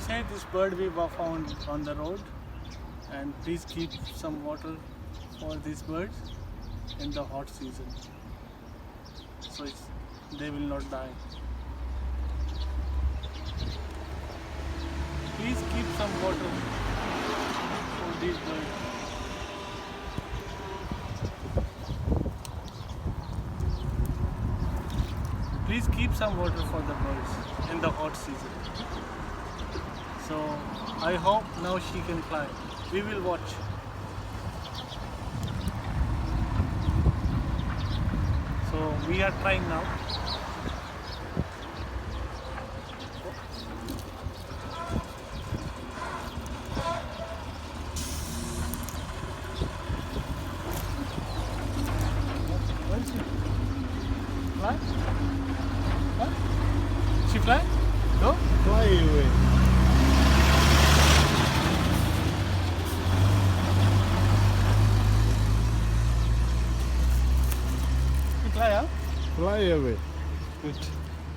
say this bird we were found on the road, and please keep some water for these birds in the hot season, so they will not die. Please keep some water for these birds. Please keep some water for the birds in the hot season. So I hope now she can fly. We will watch. So we are trying now. Where is she? Fly? Huh? She fly? No? Fly away. She fly, huh? Fly away. Good.